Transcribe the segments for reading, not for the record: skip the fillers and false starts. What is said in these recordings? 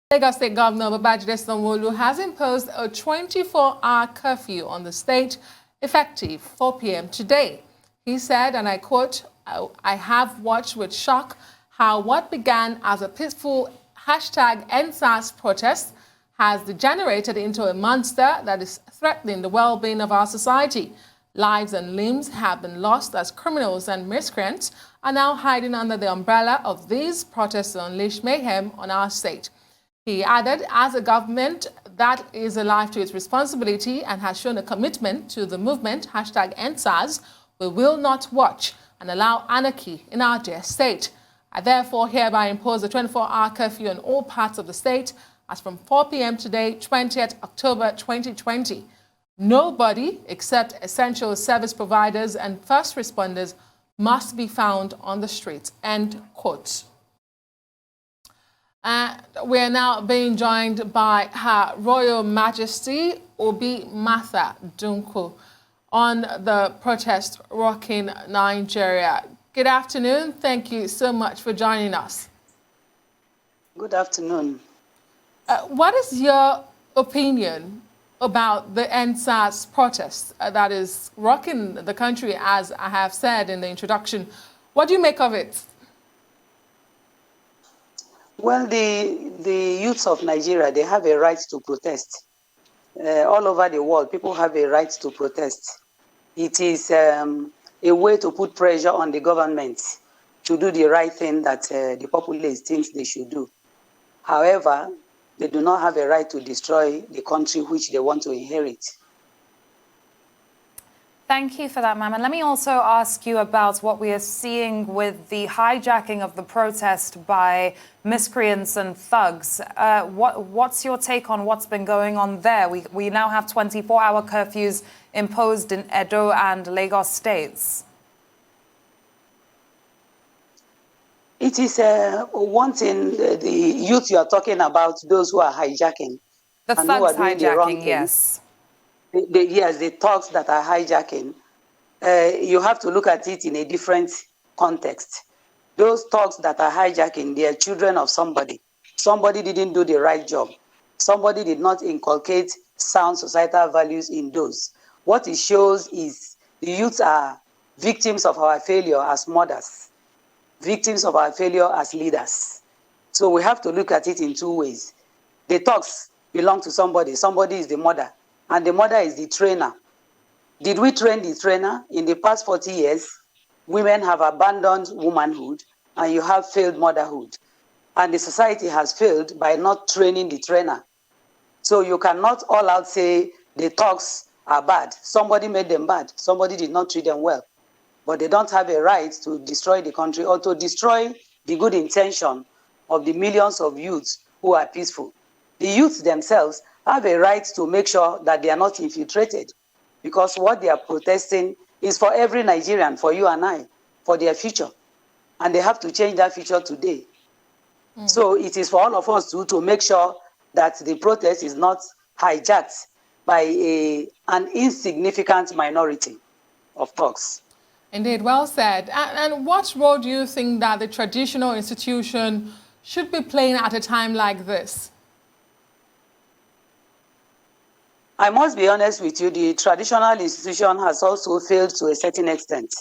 Lagos State Governor Babajide Sanwo-Olu has imposed a 24-hour curfew on the state effective 4 p.m. today. He said, and I quote, "I have watched with shock how what began as a peaceful #EndSARS protest has degenerated into a monster that is threatening the well-being of our society. Lives and limbs have been lost as criminals and miscreants are now hiding under the umbrella of these protests to unleash mayhem on our state." He added, as a government that is alive to its responsibility and has shown a commitment to the movement, #EndSARS, we will not watch and allow anarchy in our dear state. I therefore hereby impose a 24-hour curfew on all parts of the state as from 4 p.m. today, 20th October 2020. Nobody except essential service providers and first responders must be found on the streets, end quote. We are now being joined by Her Royal Majesty Obi Martha Dunkwu on the protest rocking Nigeria. Good afternoon. Thank you so much for joining us. Good afternoon. What is your opinion about the EndSARS protest that is rocking the country, as I have said in the introduction? What do you make of it? Well, the youths of Nigeria, they have a right to protest. All over the world, people have a right to protest. It is a way to put pressure on the government to do the right thing that the populace thinks they should do. However, they do not have a right to destroy the country which they want to inherit. Thank you for that, ma'am. And let me also ask you about what we are seeing with the hijacking of the protest by miscreants and thugs. What's your take on what's been going on there? We now have 24-hour curfews imposed in Edo and Lagos states. It is one thing, the youth you are talking about, those who are hijacking. The thugs hijacking, yes. Yes, the thugs that are hijacking, you have to look at it in a different context. Those thugs that are hijacking, they are children of somebody. Somebody didn't do the right job. Somebody did not inculcate sound societal values in those. What it shows is the youths are victims of our failure as mothers, victims of our failure as leaders. So we have to look at it in two ways. The thugs belong to somebody. Somebody is the mother. And the mother is the trainer. Did we train the trainer? In the past 40 years, women have abandoned womanhood and you have failed motherhood. And the society has failed by not training the trainer. So you cannot all out say the thugs are bad. Somebody made them bad. Somebody did not treat them well. But they don't have a right to destroy the country or to destroy the good intention of the millions of youths who are peaceful. The youths themselves have a right to make sure that they are not infiltrated, because what they are protesting is for every Nigerian, for you and I, for their future. And they have to change that future today. So it is for all of us to make sure that the protest is not hijacked by an insignificant minority of thugs. Indeed, well said. And what role do you think that the traditional institution should be playing at a time like this? I must be honest with you, the traditional institution has also failed to a certain extent.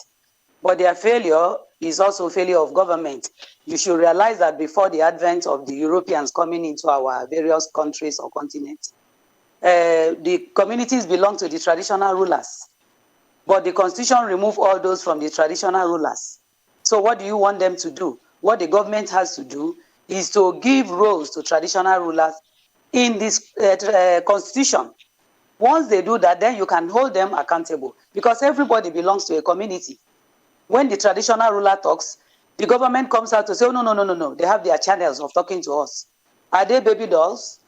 But their failure is also failure of government. You should realize that before the advent of the Europeans coming into our various countries or continents, the communities belong to the traditional rulers. But the constitution removed all those from the traditional rulers. So what do you want them to do? What the government has to do is to give roles to traditional rulers in this constitution. Once they do that, then you can hold them accountable, because everybody belongs to a community. When the traditional ruler talks, the government comes out to say, oh, no. They have their channels of talking to us. Are they baby dolls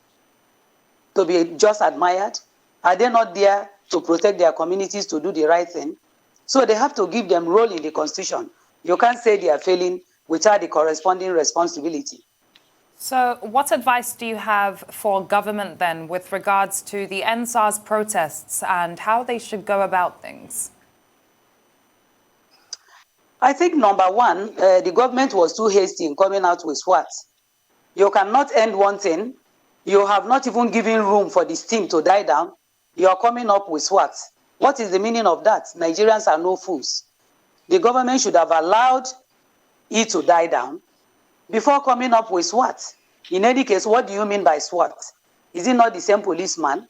to be just admired? Are they not there to protect their communities, to do the right thing? So they have to give them role in the constitution. You can't say they are failing without the corresponding responsibility. So what advice do you have for government then with regards to the EndSARS protests and how they should go about things? I think number one, the government was too hasty in coming out with SWAT. You cannot end one thing You have not even given room for the steam to die down. You are coming up with what? What is the meaning of that? Nigerians are no fools. The government should have allowed it to die down before coming up with SWAT. In any case, what do you mean by SWAT? Is it not the same policeman?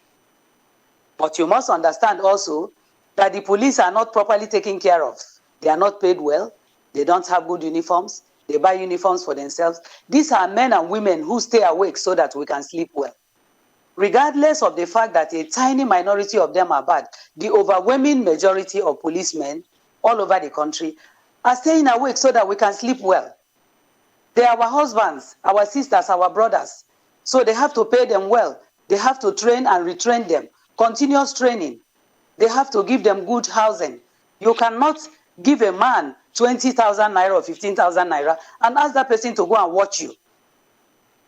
But you must understand also that the police are not properly taken care of. They are not paid well. They don't have good uniforms. They buy uniforms for themselves. These are men and women who stay awake so that we can sleep well. Regardless of the fact that a tiny minority of them are bad, the overwhelming majority of policemen all over the country are staying awake so that we can sleep well. They are our husbands, our sisters, our brothers. So they have to pay them well. They have to train and retrain them. Continuous training. They have to give them good housing. You cannot give a man 20,000 naira or 15,000 naira and ask that person to go and watch you.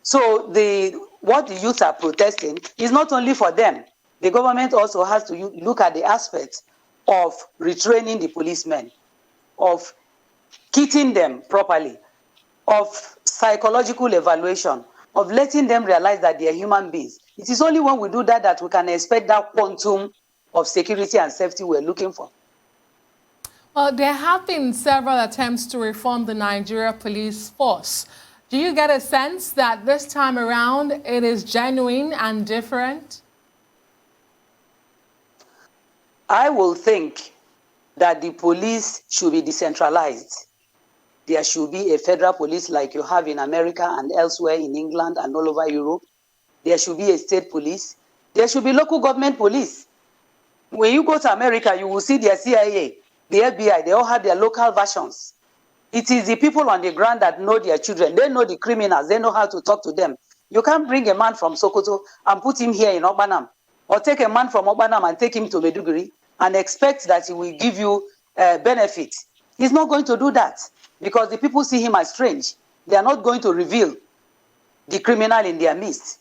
So what the youth are protesting is not only for them. The government also has to look at the aspect of retraining the policemen, of kitting them properly, of psychological evaluation, of letting them realize that they are human beings. It is only when we do that that we can expect that quantum of security and safety we're looking for. Well, there have been several attempts to reform the Nigeria police force. Do you get a sense that this time around it is genuine and different? I will think that the police should be decentralized. There should be a federal police like you have in America and elsewhere in England and all over Europe. There should be a state police. There should be local government police. When you go to America, you will see their CIA, the FBI, they all have their local versions. It is the people on the ground that know their children. They know the criminals. They know how to talk to them. You can't bring a man from Sokoto and put him here in Obanam, or take a man from Obanam and take him to Maiduguri and expect that he will give you benefit. He's not going to do that because the people see him as strange. They are not going to reveal the criminal in their midst.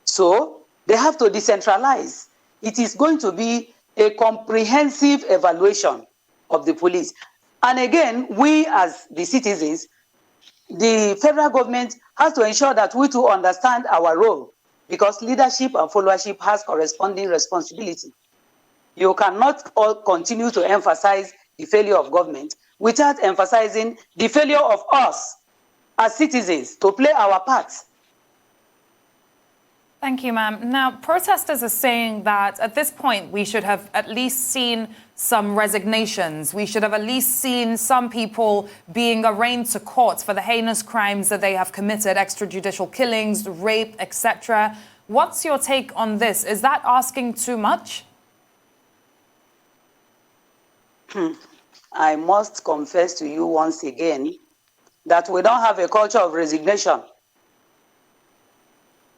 So they have to decentralize. It is going to be a comprehensive evaluation of the police. And again, we as the citizens, the federal government has to ensure that we too understand our role, because leadership and followership has corresponding responsibility. You cannot all continue to emphasize the failure of government without emphasizing the failure of us as citizens to play our part. Thank you, ma'am. Now, protesters are saying that at this point, we should have at least seen some resignations. We should have at least seen some people being arraigned to court for the heinous crimes that they have committed, extrajudicial killings, rape, etc. What's your take on this? Is that asking too much? I must confess to you once again that we don't have a culture of resignation.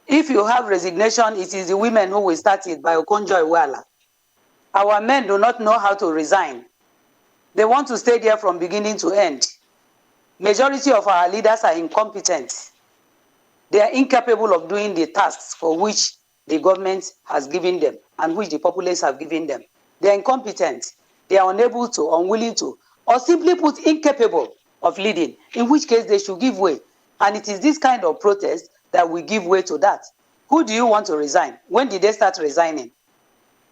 If you have resignation, it is the women who will start it by Okonjo-Iweala. Our men do not know how to resign. They want to stay there from beginning to end. Majority of our leaders are incompetent. They are incapable of doing the tasks for which the government has given them and which the populace have given them. They are incompetent. They are unable to, unwilling to, or simply put, incapable of leading, in which case they should give way. And it is this kind of protest that will give way to that. Who do you want to resign? When did they start resigning?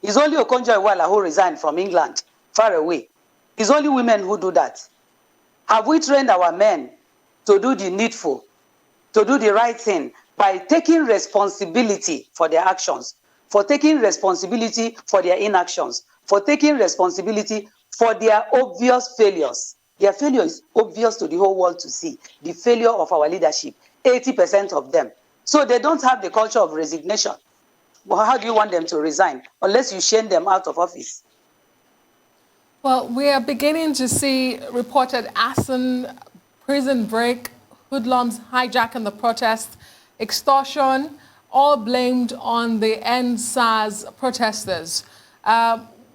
It's only Okonjo-Iweala who resigned from England, far away. It's only women who do that. Have we trained our men to do the needful, to do the right thing by taking responsibility for their actions, for taking responsibility for their inactions, for taking responsibility for their obvious failures? Their failure is obvious to the whole world to see. The failure of our leadership, 80% of them. So they don't have the culture of resignation. Well, how do you want them to resign unless you shame them out of office? Well, we are beginning to see reported arson, prison break, hoodlums hijacking the protest, extortion, all blamed on the NSAS protesters.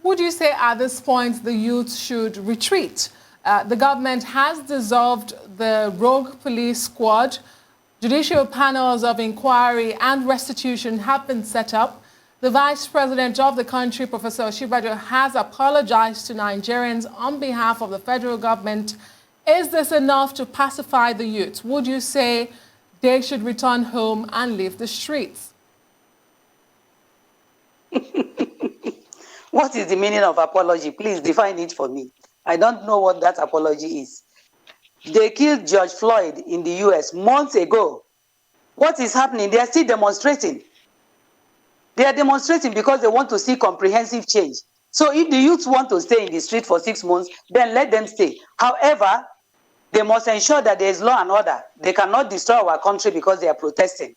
Would you say at this point the youth should retreat? The government has dissolved the rogue police squad. Judicial panels of inquiry and restitution have been set up. The Vice President of the country, Professor Osinbajo, has apologized to Nigerians on behalf of the federal government. Is this enough to pacify the youth? Would you say they should return home and leave the streets. What is the meaning of apology? Please define it for me. I don't know what that apology is. They killed George Floyd in the US months ago. What is happening? They are still demonstrating. They are demonstrating because they want to see comprehensive change. So if the youth want to stay in the street for 6 months, then let them stay. However, they must ensure that there is law and order. They cannot destroy our country because they are protesting.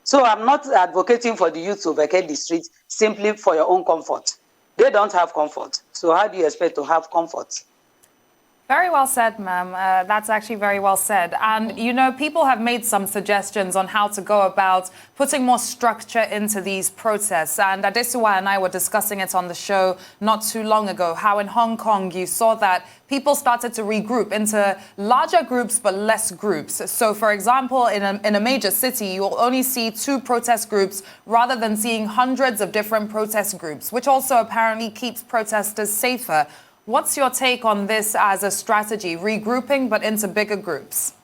So I'm not advocating for the youth to vacate the streets simply for your own comfort. They don't have comfort. So how do you expect to have comfort? Very well said, ma'am. That's actually very well said. And, you know, people have made some suggestions on how to go about putting more structure into these protests. And Adesiwa and I were discussing it on the show not too long ago, how in Hong Kong you saw that people started to regroup into larger groups but less groups. So, for example, in a major city, you'll only see 2 protest groups rather than seeing hundreds of different protest groups, which also apparently keeps protesters safer. What's your take on this as a strategy, regrouping but into bigger groups?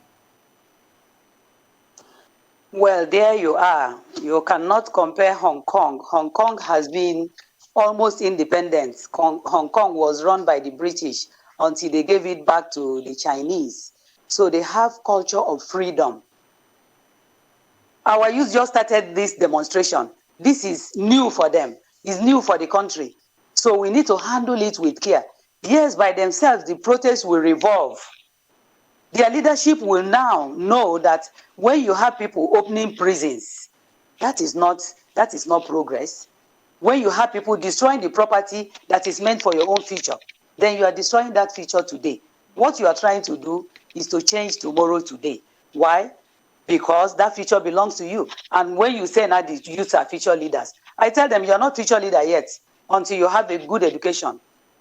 Well, there you are. You cannot compare Hong Kong. Hong Kong has been almost independent. Hong Kong was run by the British until they gave it back to the Chinese. So they have culture of freedom. Our youth just started this demonstration. This is new for them. It's new for the country. So we need to handle it with care. Yes, by themselves, the protests will revolve. Their leadership will now know that when you have people opening prisons, that is not progress. When you have people destroying the property that is meant for your own future, then you are destroying that future today. What you are trying to do is to change tomorrow today. Why? Because that future belongs to you. And when you say now the youth are future leaders, I tell them you are not future leader yet until you have a good education.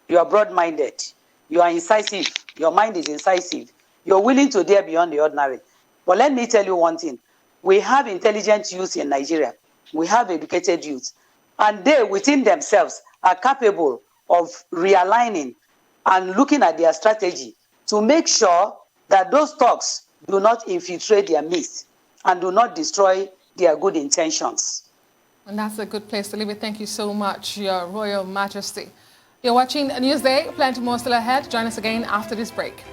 You are broad-minded. You are incisive. Your mind is incisive. You're willing to dare beyond the ordinary. But let me tell you one thing. We have intelligent youth in Nigeria. We have educated youth. And they, within themselves, are capable of realigning and looking at their strategy to make sure that those talks do not infiltrate their midst and do not destroy their good intentions. And that's a good place to leave it. Thank you so much, Your Royal Majesty. You're watching Newsday. Plenty more still ahead. Join us again after this break.